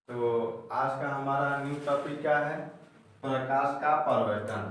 तो आज का हमारा न्यू टॉपिक क्या है? प्रकाश का परिवर्तन।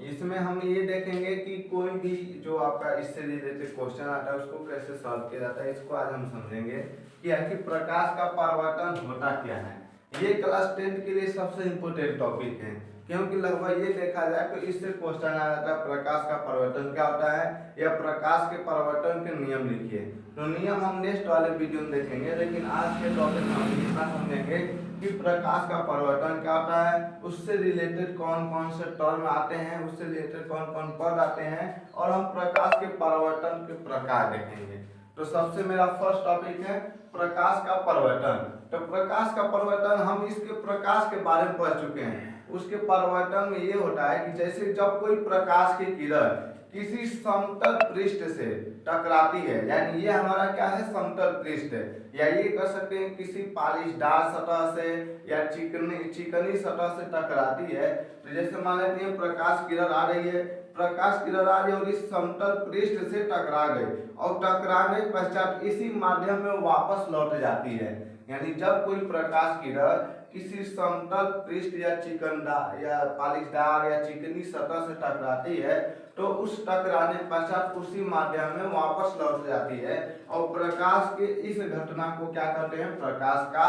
इसमें हम ये देखेंगे कि कोई भी जो आपका इससे रिलेटेड क्वेश्चन आता है उसको कैसे सॉल्व किया जाता है। इसको आज हम समझेंगे कि आखिर प्रकाश का परिवर्तन होता क्या है। ये क्लास 10 के लिए सबसे इम्पोर्टेंट टॉपिक है, क्योंकि लगभग ये देखा जाए तो इससे क्वेश्चन आ जाता है प्रकाश का परिवर्तन क्या होता है या प्रकाश के परिवर्तन के नियम लिखिए। तो नियम हम नेक्स्ट वाले वीडियो में देखेंगे, लेकिन आज के टॉपिक में हम इतना समझेंगे कि प्रकाश का परिवर्तन क्या होता है, उससे रिलेटेड कौन कौन से टर्म आते हैं, उससे रिलेटेड कौन कौन पद आते हैं, और हम प्रकाश के परिवर्तन के प्रकार देखेंगे। तो सबसे मेरा फर्स्ट टॉपिक है प्रकाश का परिवर्तन। तो प्रकाश का परिवर्तन, हम इसके प्रकाश के बारे में पढ़ चुके हैं। उसके परिवर्तन में ये होता है कि जैसे जब कोई प्रकाश की किरण किसी समतल पृष्ठ से टकराती है, यानी ये हमारा क्या है, समतल पृष्ठ है, या ये कर सकते हैं किसी पालिशदार सतह से या चिकनी सतह से टकराती है। तो जैसे मान लेते हैं प्रकाश किरण आ रही है, प्रकाश किरण आ रही है और इस समतल पृष्ठ से टकरा गई, और टकराने के पश्चात इसी माध्यम में वापस लौट जाती है। यानी जब कोई प्रकाश किरण किसी समतल पृष्ठ या चिकनदार या पालिशदार या चिकनी सतह से टकराती है, तो उस टकराने पश्चात उसी माध्यम में वापस लौट जाती है, और प्रकाश के इस घटना को क्या कहते हैं, प्रकाश का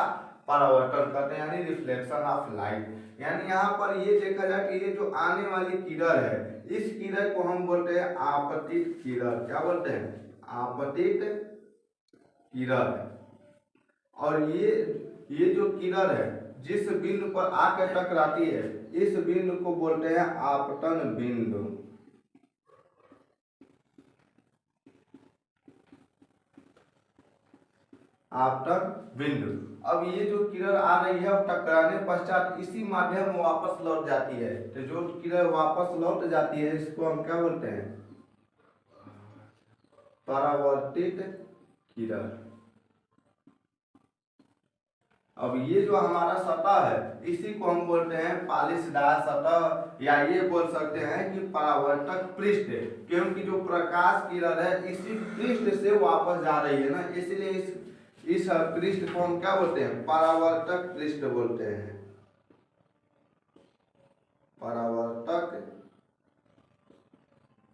परावर्तन कहते हैं, यानी रिफ्लेक्शन ऑफ लाइट। यानी यहाँ पर ये देखा जाए कि ये जो आने वाली किरण है, इस किरण को हम बोलते हैं आपतित किरण। क्या बोलते हैं? आपतित किरण। और ये जो किरण है जिस बिंदु पर आकर टकराती है, इस बिंदु को बोलते हैं आपतन बिंदु। आपतन बिंदु। अब ये जो किरण आ रही है टकराने पश्चात इसी माध्यम में वापस लौट जाती है। तो जो किरण वापस लौट जाती है इसको हम क्या बोलते हैं, परावर्तित किरण। अब ये जो हमारा सतह है इसी को हम बोलते हैं पालिशदार सतह, या ये बोल सकते हैं कि परावर्तक पृष्ठ, क्योंकि जो प्रकाश किरण है इसी पृष्ठ से वापस जा रही है ना, इसलिए इस पृष्ठ को हम क्या बोलते हैं, परावर्तक पृष्ठ बोलते हैं। परावर्तक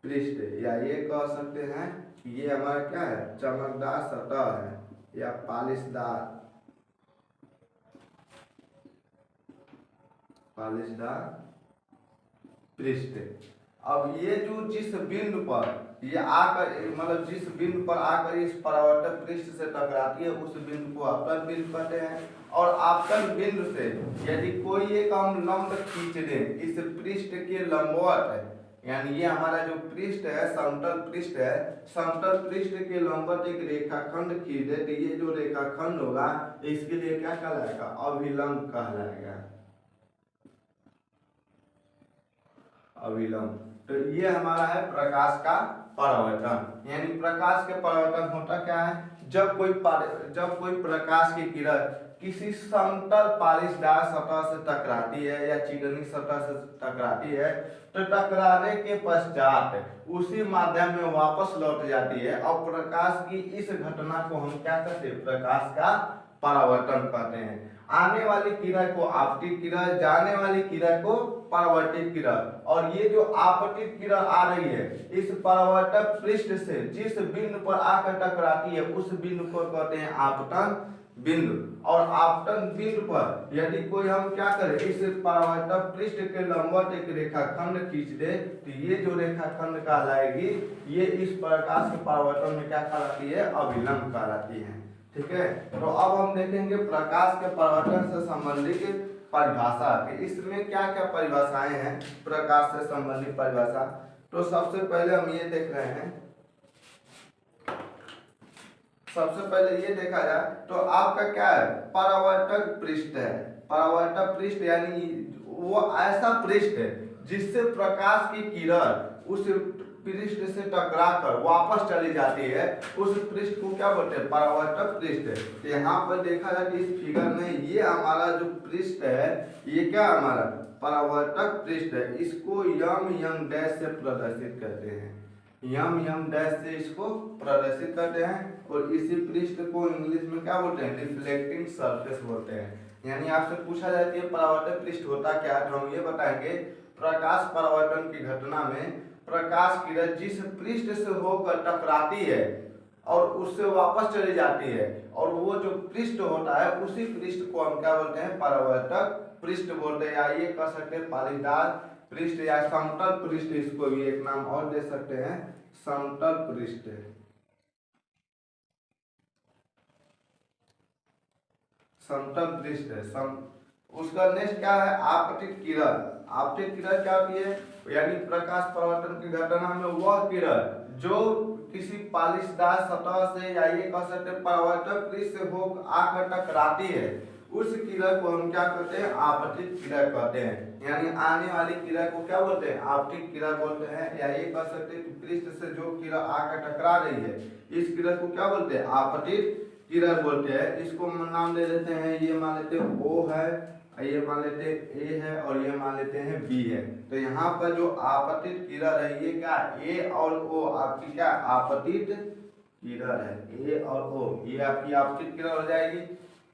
पृष्ठ, या ये कह सकते हैं कि ये हमारा क्या है, चमकदार सतह है या पालिशदार पृष्ठ। अब ये जो जिस बिंदु पर ये आकर, मतलब जिस बिंदु पर आकर इस परावर्तक पृष्ठ से टकराती है उस बिंदु को आपतन बिंदु कहते हैं। और आपतन बिंदु से यदि कोई एक हम लंब खींच दें इस पृष्ठ के लंबवत है, यानी ये हमारा जो पृष्ठ है समतल पृष्ठ है, समतल पृष्ठ के लंबवत एक रेखाखंड खींच दे, तो ये जो रेखाखंड होगा इसके लिए क्या कहलाएगा, अभिलंब कहलाएगा। अभिलंब। तो ये हमारा है प्रकाश का परावर्तन। यानी प्रकाश के परावर्तन होता क्या है, जब कोई प्रकाश की किरण किसी समतल पालिशदार सतह से टकराती है या चिकनी सतह से टकराती है, तो टकराने के पश्चात उसी माध्यम में वापस लौट जाती है, और प्रकाश की इस घटना को हम क्या कहते हैं, प्रकाश का परावर्तन कहते हैं। आने वाली किरण को आपतित किरण, जाने वाली किरण को परावर्तित किरण। और ये जो आपतित किरण आ रही है इस परावर्तक पृष्ठ से जिस बिंदु पर आकर टकराती है उस बिंदु को कहते हैं आपतन बिंदु। और आपतन बिंदु पर यदि कोई हम क्या करें, इस परावर्तक पृष्ठ के लंबवत एक रेखाखंड खींच दे, तो ये जो रेखाखंड कहलाएगी, ये इस प्रकाश के परावर्तन में क्या कहलाती है, अभिलंब कहलाती है। ठीक है। तो अब हम देखेंगे प्रकाश के परावर्तन से संबंधित परिभाषा कि इसमें क्या क्या परिभाषाएं हैं प्रकाश से संबंधित परिभाषा। तो सबसे पहले हम ये देख रहे हैं, सबसे पहले ये देखा जाए तो आपका क्या है, परावर्तक पृष्ठ है। परावर्तक पृष्ठ यानी वो ऐसा पृष्ठ है जिससे प्रकाश की किरण उस पृष्ठ से टकराकर वापस चली जाती है, उस पृष्ठ को क्या बोलते हैं, परावर्तक पृष्ठ। यहाँ पर देखा जाए कि इस फिगर में ये हमारा जो पृष्ठ है ये क्या हमारा परावर्तक पृष्ठ है, इसको यम यंग डैश से प्रदर्शित करते हैं। यम यम डैश से इसको प्रदर्शित करते हैं। और इसी पृष्ठ को इंग्लिश में क्या बोलते हैं, रिफ्लेक्टिंग सरफेस बोलते हैं। यानी आपसे पूछा जाती है परावर्तक पृष्ठ होता क्या है, तो हम ये बताएंगे प्रकाश परावर्तन की घटना में प्रकाश किरण जिस पृष्ठ से होकर टकराती है और उससे वापस चली जाती है, और वो जो पृष्ठ होता है उसी पृष्ठ को हम क्या बोलते हैं, परावर्तक पृष्ठ बोलते हैं। या ये कह सकते हैं पालीदार पृष्ठ या समतल पृष्ठ, इसको भी एक नाम और दे सकते हैं, समतल पृष्ठ। समतल पृष्ठ है। उसका नेक्स्ट क्या है, आपतित किरण। आपतित किरण क्या होती है, यानी प्रकाश परावर्तन की घटना में वह किरण जो किसी पालिशदार सतह से या ये कह सकते हैं परावर्तक पृष्ठ से हो आकर टकराती है, उस किरण को हम क्या कहते हैं, आपतित किरण कहते हैं। यानी आने वाली किरण को क्या बोलते हैं, आपतित किरण बोलते हैं। या ये कह सकते हैं कि पृष्ठ से जो किरण आकर टकरा रही है, इस किरण को क्या बोलते हैं, आपतित किरण बोलते हैं। इसको नाम दे देते हैं, ये मान लेते हैं O है, ये मान लेते हैं A है, और ये मान लेते हैं B है। तो यहाँ पर जो आपतित किरण है ये क्या, A और O आपकी क्या आपतित किरण है, A और O ये आपकी आपतित किरण हो जाएगी।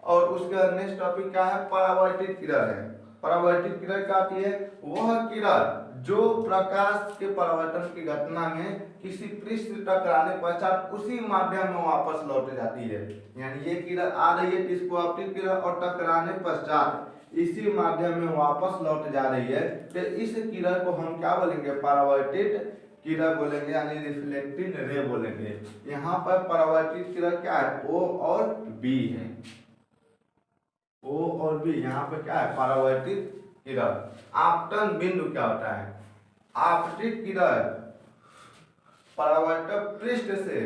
और उसका नेक्स्ट टॉपिक क्या है, परावर्तित किरण है। परावर्तित किरण क्या आती है, वह किरण जो प्रकाश के परावर्तन की घटना में किसी पृष्ठ टकराने पश्चात उसी माध्यम में वापस लौट जाती है। यानी ये किरण आ रही है, इसको आपतित किरण, और टकराने पश्चात इसी माध्यम में वापस लौट जा रही है, तो इस किरण को हम क्या बोलेंगे, परावर्तित किरण बोलेंगे, यानी रिफ्लेक्टिंग रे बोलेंगे। यहाँ पर परावर्तित किरण क्या है, O और B है, O और B यहाँ पे क्या है, परावर्तित किरण। आपतन बिंदु क्या होता है, आपतित किरण परावर्तक पृष्ठ से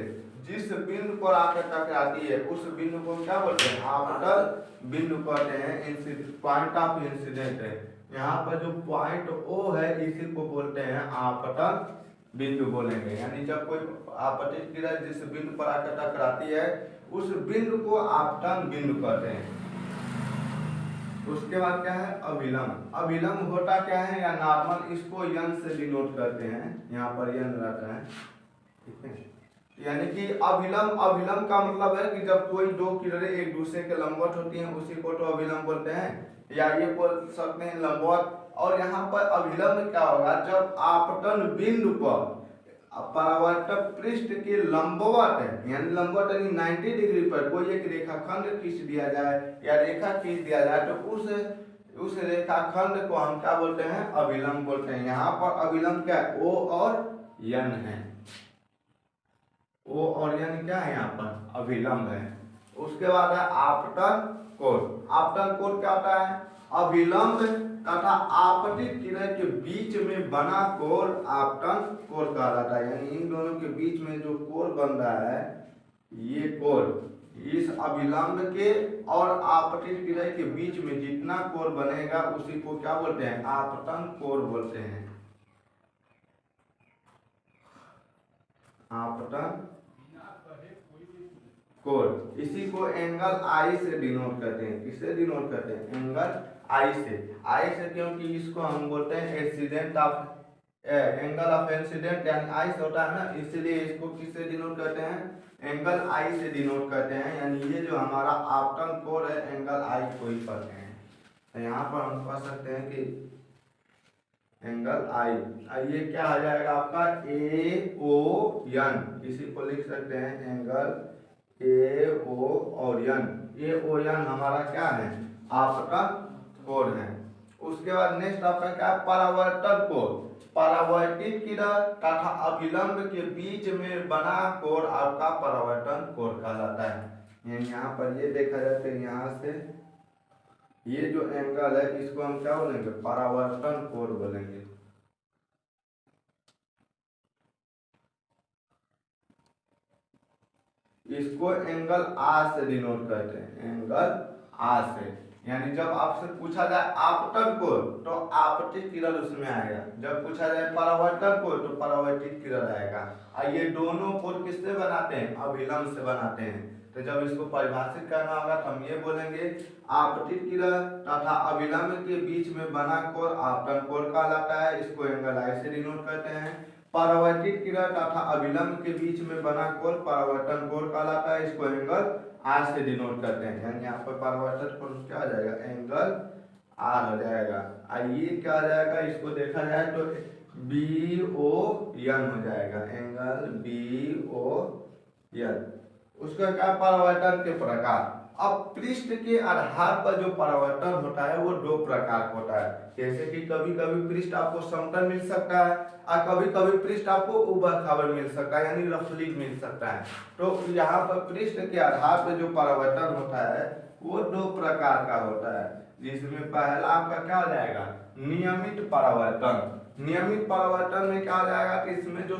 जिस बिंदु पर आकर टकराती है उस बिंदु को क्या बोलते हैं, आपतन बिंदु कहते हैं, पॉइंट ऑफ इंसिडेंट है। यहाँ पर जो पॉइंट O है इसी को बोलते हैं आपतन बिंदु बोलेंगे। यानी जब कोई आपतित किरण जिस बिंदु पर आकर टकराती है उस बिंदु को आपतन बिंदु कहते हैं। उसके बाद क्या है, अभिलंब। अभिलंब होता क्या है, या नॉर्मल इसको यन से डिनोट करते हैं, यहाँ पर यन रहता है, ठीक है। यानी कि अभिलंब, अभिलंब का मतलब है कि जब कोई दो किरणें एक दूसरे के लंबवत होती हैं उसी को तो अभिलंब बोलते हैं, या ये बोल सकते हैं लंबवत। और यहाँ पर अभिलंब क्या होगा, जब आपतन बिंदु पर परावर्तक पृष्ठ के लंबवत है, यानी लंबवत यानी 90 डिग्री पर कोई एक रेखाखंड खींच दिया जाए या रेखा खींच दिया जाए, तो उस रेखाखंड को हम क्या बोलते हैं, अभिलंब बोलते हैं। यहाँ पर अभिलंब क्या है, O और यन है, O और यन क्या है, यहाँ पर अभिलंब है। उसके बाद है आपतन कोण। आपतन कोण क्या होता है, अभिलंब तथा आपतित किरण के बीच में बना कोण आपतन कोण कहलाता है। यानी इन दोनों के बीच में जो कोण बन रहा है, ये कोण इस अभिलंब के और आपतित किरण के बीच में जितना कोण बनेगा उसी को क्या बोलते हैं, आपतन कोण बोलते हैं। आपतन कोण, इसी को एंगल आई से डिनोट करते हैं। किससे डिनोट करते हैं, एंगल आई से। आई से क्योंकि इसको हम बोलते हैं incident of angle of incident, यानी आई से होता है ना, इसलिए इसको किससे डिनोट करते हैं, एंगल आई से डिनोट करते हैं। यानी ये जो हमारा आपतन कोण है एंगल आई को ही कहते हैं। तो यहाँ पर हम कह सकते हैं कि एंगल आई, ये क्या आ जाएगा आपका, AON, इसी को लिख सकते हैं एंगल AO और N। AON हमारा क्या है, आपतन कोण है। उसके बाद नेक्स्ट आपका क्या है, परावर्तन कोण। परावर्तित किरण तथा अभिलंब के बीच में बना कोण आपका परावर्तन कोण कहलाता है। यहाँ पर ये देखा जाता है, यहाँ से ये जो एंगल है इसको हम क्या बोलेंगे, परावर्तन कोण बोलेंगे। इसको एंगल आर से डिनोट करते हैं, एंगल आर से। यानी जब आपसे पूछा जाए आपतन कोण तो आपतित किरण उसमें आएगा, जब पूछा जाए परावर्तन कोण तो परावर्तित किरण आएगा। और ये दोनों कोण किससे बनाते हैं, अभिलंब से बनाते हैं। तो जब इसको परिभाषित करना होगा तो हम ये बोलेंगे, आपतित किरण तथा अभिलंब के बीच में बना कोण आपतन कोण कहलाता है। इसको एंगल आई से डिनोट करते हैं। परावर्तित किरण तथा अभिलंब के बीच में बना कोण परावर्तन कोण कहलाता है। इसको एंगल आर से डिनोट करते हैं, यानी यहाँ पर परावर्तन कोण क्या हो जाएगा, एंगल आर हो जाएगा। और ये क्या हो जाएगा, इसको देखा जाए तो बी ओ एन हो जाएगा, एंगल बी ओ एन। उसका क्या, परावर्तन के प्रकार। अब पृष्ठ के आधार पर जो परावर्तन होता है वो दो प्रकार का होता है। जैसे कि कभी कभी पृष्ठ आपको समतल मिल सकता है और कभी कभी पृष्ठ आपको उबड़ खाबड़ मिल सकता है, यानी रफली मिल सकता है। तो यहाँ पर पृष्ठ के आधार पर जो परावर्तन होता है वो दो प्रकार का होता है, जिसमें पहला आपका क्या हो जाएगा, नियमित परावर्तन। नियमित परावर्तन में क्या हो जाएगा कि इसमें जो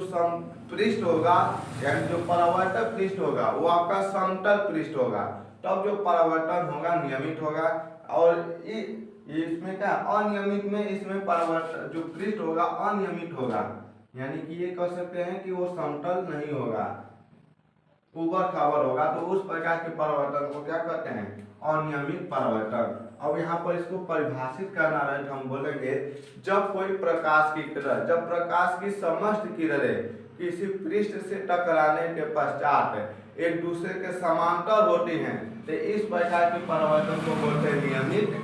पृष्ठ होगा, यानी जो परावर्तक पृष्ठ होगा वो आपका समतल पृष्ठ होगा, तब जो परावर्तन होगा नियमित होगा। और इसमें क्या, अनियमित में इसमें परावर्तन जो पृष्ठ होगा अनियमित होगा, यानी कि ये कह सकते हैं कि वो समतल नहीं होगा, ऊपर खाबर होगा। तो उस प्रकार के परावर्तन को क्या कहते हैं, अनियमित परावर्तन। अब यहाँ पर इसको परिभाषित करना है तो हम बोलेंगे जब कोई प्रकाश की किरण, जब प्रकाश की समस्त किरणें किसी पृष्ठ से टकराने के पश्चात एक दूसरे के समांतर होती हैं तो इस प्रकार के परावर्तन को बोलते हैं नियमित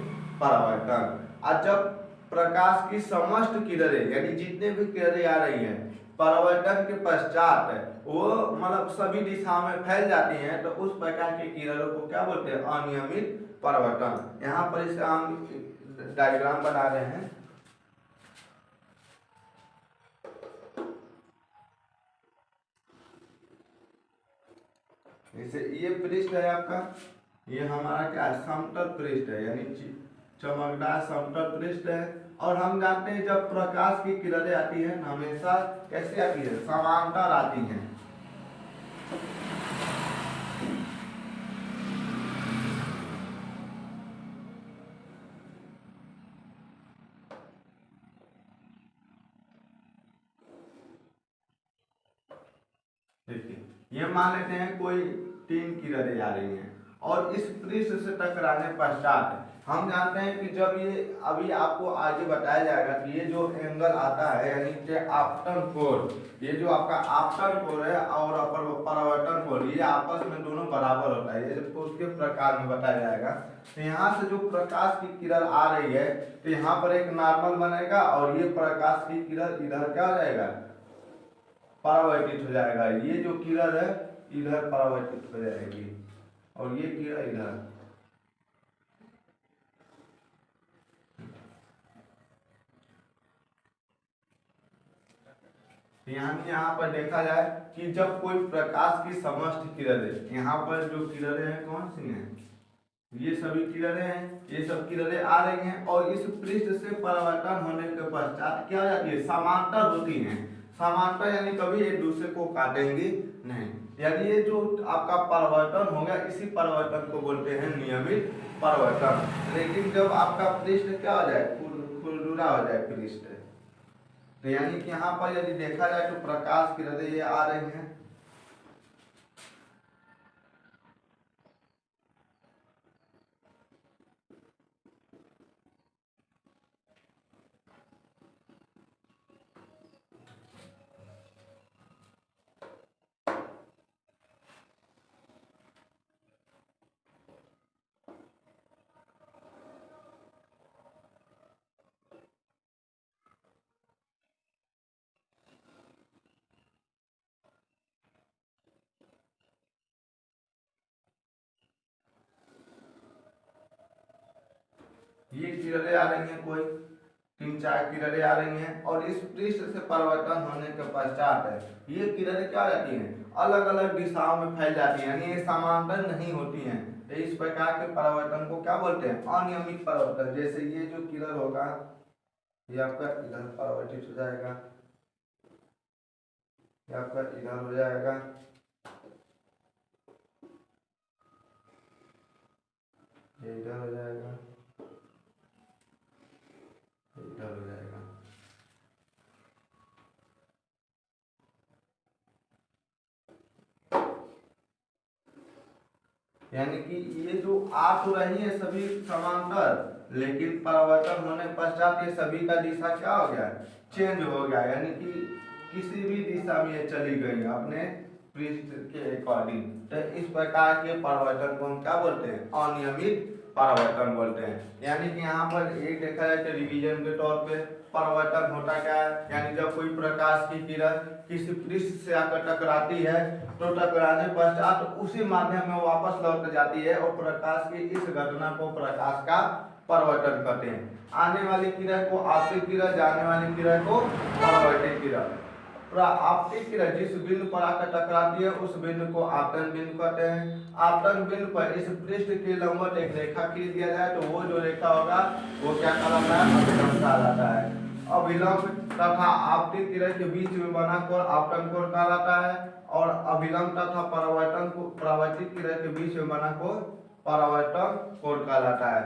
परावर्तन। और जब प्रकाश की समस्त किरणें यानी जितने भी किरणें आ रही हैं परावर्तन के पश्चात वो मतलब सभी दिशा में फैल जाती हैं तो उस प्रकार की किरणों को क्या बोलते हैं, अनियमित परावर्तन। यहाँ पर इसे हम डायग्राम बना रहे हैं। जैसे ये पृष्ठ है आपका, ये हमारा क्या है, समतल पृष्ठ है, यानी चमकदार समतल पृष्ठ है। और हम जानते हैं जब प्रकाश की किरणें आती है हमेशा कैसे आती है, समांतर आती हैं। देखिए ये मान लेते हैं कोई 3 किरणें आ रही हैं और इस पृष्ठ से टकराने पश्चात हम जानते हैं कि जब ये, अभी आपको आगे बताया जाएगा कि ये जो एंगल आता है यानी कि आपतन कोण, ये जो आपका आपतन कोण है और परावर्तन कोण, ये आपस में दोनों बराबर होता है, ये उसके प्रकार में बताया जाएगा। तो यहाँ से जो प्रकाश की किरण आ रही है तो यहाँ पर एक नॉर्मल बनेगा और ये प्रकाश की किरण इधर क्या हो जाएगा, परावर्तित हो जाएगा। ये जो किरण है इधर परावर्तित हो जाएगी और ये किरण इधर। यहाँ पर देखा जाए कि जब कोई प्रकाश की समस्त किरणें, यहाँ पर जो किरणें हैं कौन सी हैं, ये सभी किरणें हैं, ये सब किरणें आ रही हैं और इस पृष्ठ से परावर्तन होने के पश्चात क्या हो जाती है, समांतर होती हैं। समांतर यानी कभी एक दूसरे को काटेंगी नहीं, यानी ये जो आपका परावर्तन होगा इसी परावर्तन को बोलते हैं नियमित परावर्तन। लेकिन जब आपका पृष्ठ क्या हो जाए, खुरदुरा हो जाए पृष्ठ, तो यानी कि यहाँ पर यदि देखा जाए तो प्रकाश किरणें ये आ रही हैं, ये किरणें आ रही हैं, कोई 3-4 किरणें आ रही हैं और इस पृष्ठ से परावर्तन होने के पश्चात ये किरणें क्या रहती हैं, अलग अलग दिशाओं में फैल जाती हैं, यानी ये समांतर नहीं होती हैं। तो इस प्रकार के परावर्तन को क्या बोलते हैं, अनियमित परावर्तन। जैसे ये जो किरण होगा ये आपका इधर परावर्तित हो जाएगा, ये आपका इधर हो जाएगा, ये इधर हो जाएगा, इधर हो जाएगा। यानी कि ये जो आ तो रही है सभी समांतर, लेकिन परावर्तन होने पश्चात ये सभी का दिशा क्या हो गया, चेंज हो गया। यानी कि किसी भी दिशा में ये चली गई अपने पृष्ठ के अकॉर्डिंग, तो इस प्रकार के परिवर्तन को हम क्या बोलते हैं, अनियमित परिवर्तन बोलते हैं। यानी कि यहाँ पर एक देखा जाए तो रिवीजन के तौर पे परिवर्तन होता क्या है, यानी जब कोई प्रकाश की किरण किसी पृष्ठ से आकर टकराती है तो टकराने पश्चात उसी माध्यम में वापस लौट जाती है और प्रकाश की इस घटना को प्रकाश का परिवर्तन कहते हैं। आने वाली किरण को आपतित किरण, जाने वाली किरण को परावर्तित किरण। आपतित किरण जिस बिंदु पर आकर टकराती है उस बिंदु को आपतन बिंदु कहते हैं। आपतन बिंदु पर इस पृष्ठ के लंबवत एक रेखा खींच दिया जाए तो वो जो रेखा होगा वो क्या कहलाता है, अभिलंब कहलाता है। अभिलंब तथा आपतित किरण के बीच में बना कोण आपतन कोण कहलाता है और अभिलंब तथा परावर्तित किरण के बीच में बना कोण परावर्तन कोण कहलाता है।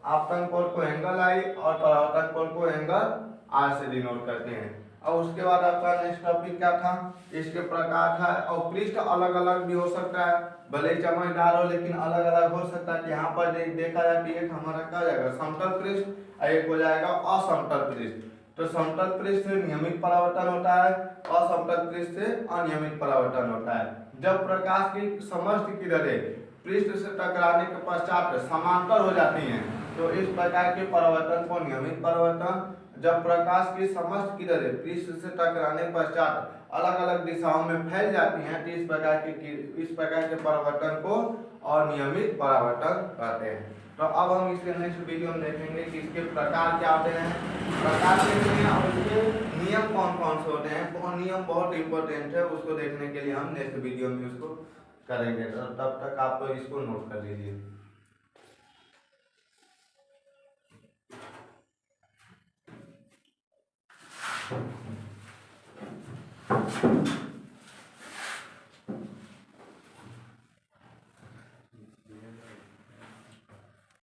आपतन कोण को एंगल आई और परावर्तन कोण को एंगल आर से डिनोट करते हैं। और उसके बाद आपका नेक्स्ट टॉपिक क्या था, इसके प्रकार था। और पृष्ठ अलग अलग भी हो सकता है, भले ही चमकदार हो लेकिन अलग अलग हो सकता है। यहाँ पर देखा जाए कि एक हमारा क्या हो जाएगा समतल पृष्ठ और एक हो जाएगा असमतल पृष्ठ। तो समतल पृष्ठ से नियमित परावर्तन होता है, असमतल पृष्ठ से अनियमित परावर्तन होता है। जब प्रकाश की समस्त किरणें पृष्ठ से टकराने के पश्चात समांतर हो जाती हैं तो इस प्रकार के परावर्तन को नियमित परावर्तन। जब प्रकाश की समस्त किरणें पृष्ठ से टकराने पश्चात अलग अलग दिशाओं में फैल जाती हैं तो इस प्रकार के परावर्तन को अनियमित परावर्तन कहते हैं। तो अब हम इसके नेक्स्ट वीडियो में देखेंगे कि इसके प्रकार क्या होते हैं, प्रकार देखेंगे और उसके नियम कौन कौन से होते हैं। वो नियम बहुत इंपॉर्टेंट है, उसको देखने के लिए हम नेक्स्ट वीडियो में उसको करेंगे। तो तब तक आप इसको नोट कर लीजिए।